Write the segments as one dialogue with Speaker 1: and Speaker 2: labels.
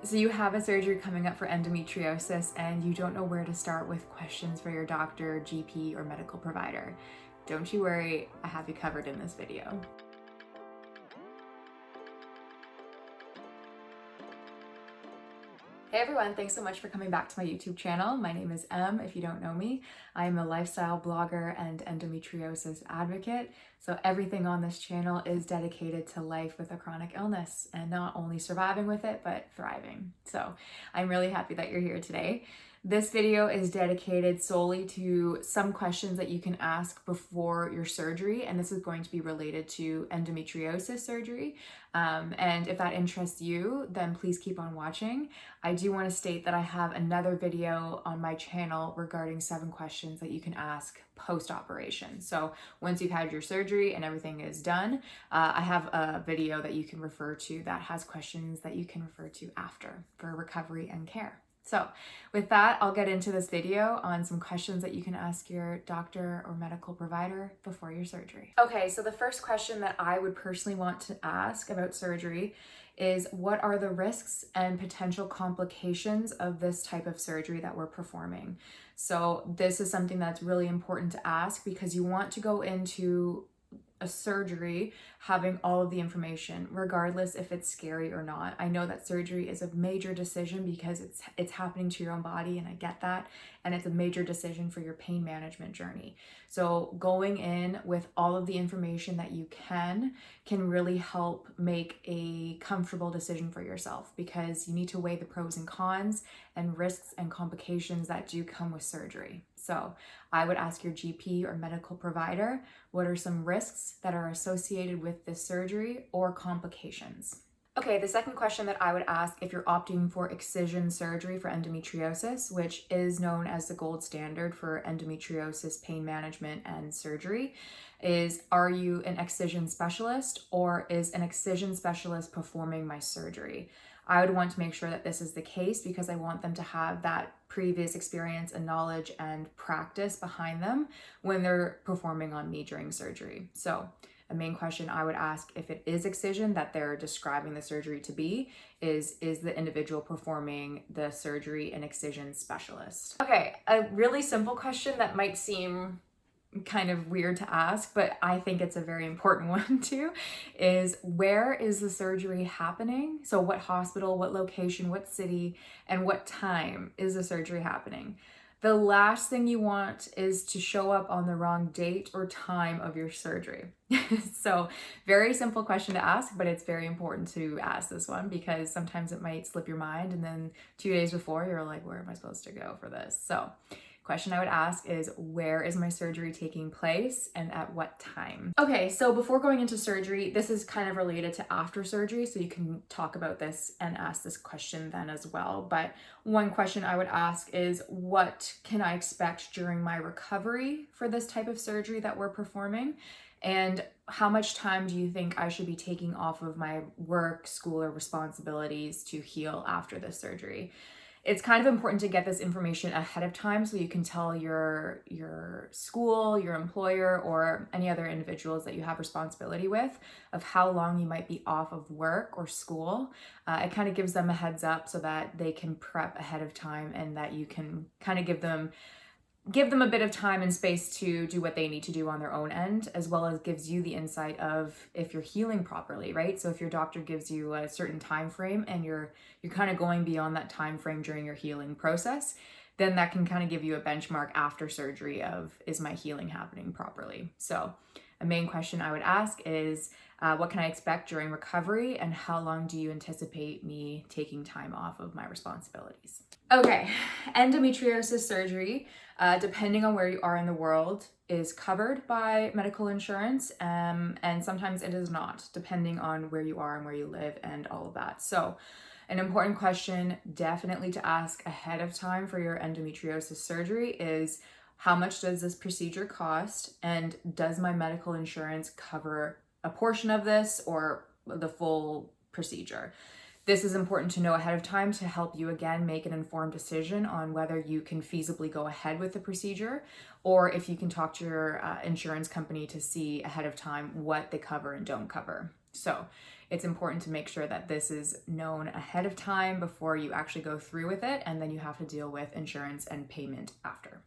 Speaker 1: So you have a surgery coming up for endometriosis and you don't know where to start with questions for your doctor, GP, or medical provider. Don't you worry, I have you covered in this video. Hey everyone, thanks so much for coming back to my YouTube channel. My name is Em, if you don't know me. I'm a lifestyle blogger and endometriosis advocate. So everything on this channel is dedicated to life with a chronic illness and not only surviving with it, but thriving. So I'm really happy that you're here today. This video is dedicated solely to some questions that you can ask before your surgery, and this is going to be related to endometriosis surgery. And if that interests you, then please keep on watching. I do want to state that I have another video on my channel regarding 7 questions that you can ask post-operation. So once you've had your surgery and everything is done, I have a video that you can refer to that has questions that you can refer to after for recovery and care. So with that, I'll get into this video on some questions that you can ask your doctor or medical provider before your surgery. Okay, so the first question that I would personally want to ask about surgery is, what are the risks and potential complications of this type of surgery that we're performing? So this is something that's really important to ask because you want to go into a surgery having all of the information, regardless if it's scary or not. I know that surgery is a major decision because it's happening to your own body, and I get that, and it's a major decision for your pain management journey. So going in with all of the information that you can really help make a comfortable decision for yourself, because you need to weigh the pros and cons and risks and complications that do come with surgery. So I would ask your GP or medical provider, what are some risks that are associated with this surgery or complications? Okay, the second question that I would ask if you're opting for excision surgery for endometriosis, which is known as the gold standard for endometriosis pain management and surgery, is, are you an excision specialist or is an excision specialist performing my surgery? I would want to make sure that this is the case because I want them to have that previous experience and knowledge and practice behind them when they're performing on me during surgery. So a main question I would ask if it is excision that they're describing the surgery to be is the individual performing the surgery an excision specialist? Okay, a really simple question that might seem kind of weird to ask, but I think it's a very important one too, is where is the surgery happening? So what hospital, what location, what city, and what time is the surgery happening? The last thing you want is to show up on the wrong date or time of your surgery. So very simple question to ask, but it's very important to ask this one because sometimes it might slip your mind and then 2 days before you're like, where am I supposed to go for this? So question I would ask is, where is my surgery taking place and at what time? Okay, so before going into surgery, this is kind of related to after surgery, so you can talk about this and ask this question then as well. But one question I would ask is, what can I expect during my recovery for this type of surgery that we're performing? And how much time do you think I should be taking off of my work, school, or responsibilities to heal after this surgery? It's kind of important to get this information ahead of time so you can tell your school, your employer, or any other individuals that you have responsibility with of how long you might be off of work or school. It kind of gives them a heads up so that they can prep ahead of time and that you can kind of give them a bit of time and space to do what they need to do on their own end, as well as gives you the insight of if you're healing properly, right? So if your doctor gives you a certain time frame and you're kind of going beyond that time frame during your healing process, then that can kind of give you a benchmark after surgery of, is my healing happening properly? So a main question I would ask is, what can I expect during recovery and how long do you anticipate me taking time off of my responsibilities? Okay, endometriosis surgery, depending on where you are in the world, is covered by medical insurance, and sometimes it is not, depending on where you are and where you live and all of that. So an important question definitely to ask ahead of time for your endometriosis surgery is, how much does this procedure cost, and does my medical insurance cover a portion of this or the full procedure? This is important to know ahead of time to help you, again, make an informed decision on whether you can feasibly go ahead with the procedure, or if you can talk to your insurance company to see ahead of time what they cover and don't cover. So it's important to make sure that this is known ahead of time before you actually go through with it, and then you have to deal with insurance and payment after.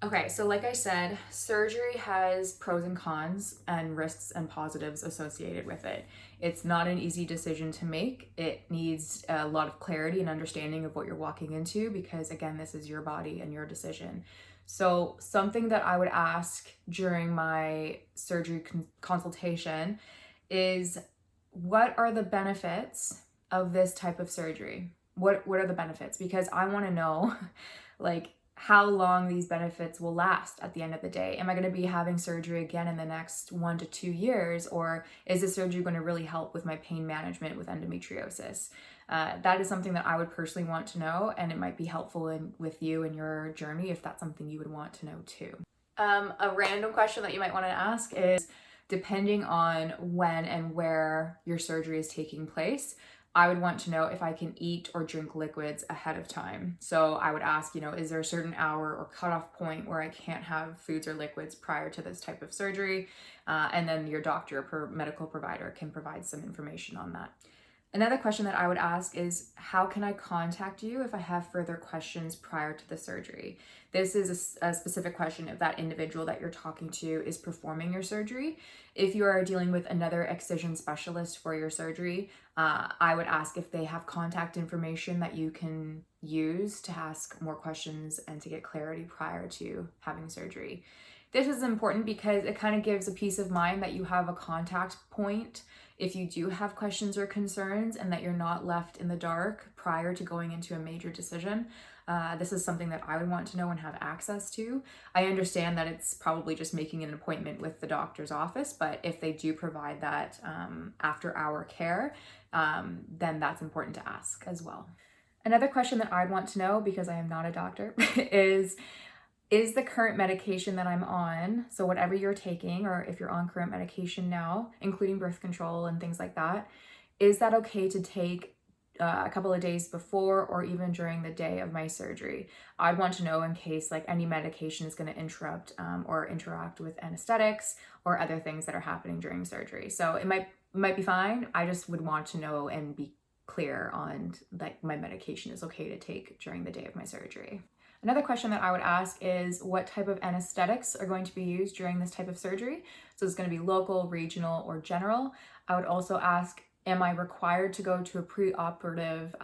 Speaker 1: Okay, so like I said, surgery has pros and cons and risks and positives associated with it. It's not an easy decision to make. It needs a lot of clarity and understanding of what you're walking into because, again, this is your body and your decision. So something that I would ask during my surgery consultation is, what are the benefits of this type of surgery? What are the benefits? Because I want to know, like, how long these benefits will last at the end of the day. Am I going to be having surgery again in the next 1 to 2 years, or is this surgery going to really help with my pain management with endometriosis? That is something that I would personally want to know, and it might be helpful with you in your journey if that's something you would want to know too. A random question that you might want to ask is, depending on when and where your surgery is taking place, I would want to know if I can eat or drink liquids ahead of time. So I would ask, is there a certain hour or cutoff point where I can't have foods or liquids prior to this type of surgery? And then your doctor or medical provider can provide some information on that. Another question that I would ask is, how can I contact you if I have further questions prior to the surgery? This is a specific question if that individual that you're talking to is performing your surgery. If you are dealing with another excision specialist for your surgery, I would ask if they have contact information that you can use to ask more questions and to get clarity prior to having surgery. This is important because it kind of gives a peace of mind that you have a contact point if you do have questions or concerns, and that you're not left in the dark prior to going into a major decision. This is something that I would want to know and have access to. I understand that it's probably just making an appointment with the doctor's office, but if they do provide that after-hour care, then that's important to ask as well. Another question that I'd want to know, because I am not a doctor, is the current medication that I'm on, so whatever you're taking, or if you're on current medication now, including birth control and things like that, is that okay to take a couple of days before or even during the day of my surgery? I'd want to know in case like any medication is going to interrupt or interact with anesthetics or other things that are happening during surgery. So it might be fine. I just would want to know and be clear on like my medication is okay to take during the day of my surgery. Another question that I would ask is, what type of anesthetics are going to be used during this type of surgery? So it's going to be local, regional, or general. I would also ask, am I required to go to a preoperative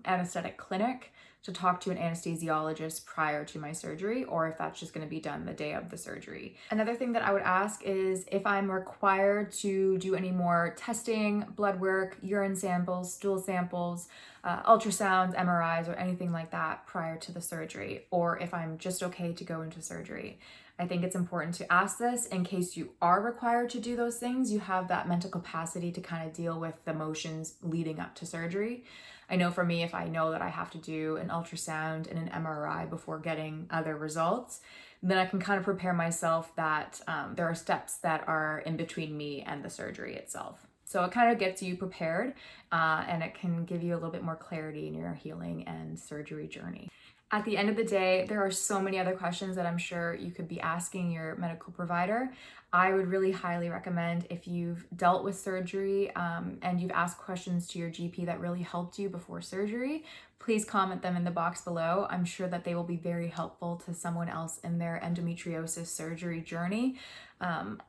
Speaker 1: anesthetic clinic to talk to an anesthesiologist prior to my surgery, or if that's just going to be done the day of the surgery? Another thing that I would ask is if I'm required to do any more testing, blood work, urine samples, stool samples, ultrasounds, MRIs, or anything like that prior to the surgery, or if I'm just okay to go into surgery. I think it's important to ask this in case you are required to do those things. You have that mental capacity to kind of deal with the motions leading up to surgery. I know for me, if I know that I have to do an ultrasound and an MRI before getting other results, then I can kind of prepare myself that there are steps that are in between me and the surgery itself. So it kind of gets you prepared and it can give you a little bit more clarity in your healing and surgery journey. At the end of the day, there are so many other questions that I'm sure you could be asking your medical provider. I would really highly recommend, if you've dealt with surgery and you've asked questions to your GP that really helped you before surgery, please comment them in the box below. I'm sure that they will be very helpful to someone else in their endometriosis surgery journey.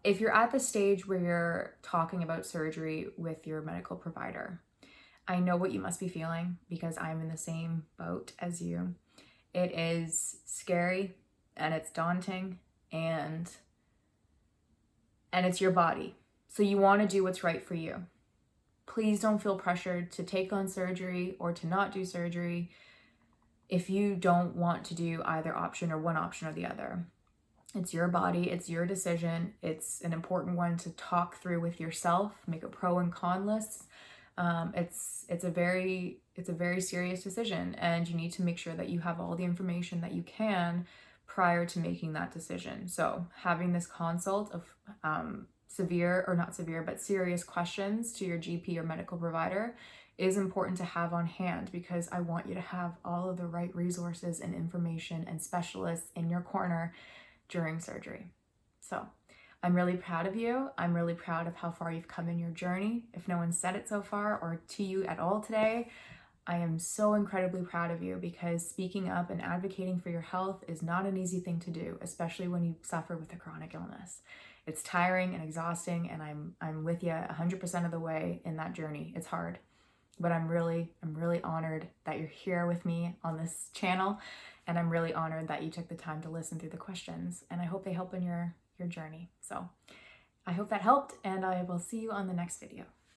Speaker 1: If you're at the stage where you're talking about surgery with your medical provider, I know what you must be feeling because I'm in the same boat as you. It is scary and it's daunting and it's your body. So you want to do what's right for you. Please don't feel pressured to take on surgery or to not do surgery if you don't want to do either option or one option or the other. It's your body, it's your decision. It's an important one to talk through with yourself, make a pro and con list. It's a very serious decision, and you need to make sure that you have all the information that you can prior to making that decision. So having this consult of serious questions to your GP or medical provider is important to have on hand, because I want you to have all of the right resources and information and specialists in your corner during surgery. So I'm really proud of you. I'm really proud of how far you've come in your journey. If no one said it so far or to you at all today, I am so incredibly proud of you, because speaking up and advocating for your health is not an easy thing to do, especially when you suffer with a chronic illness. It's tiring and exhausting, and I'm with you 100% of the way in that journey. It's hard, but I'm really honored that you're here with me on this channel, and I'm really honored that you took the time to listen through the questions, and I hope they help in your journey. So I hope that helped, and I will see you on the next video.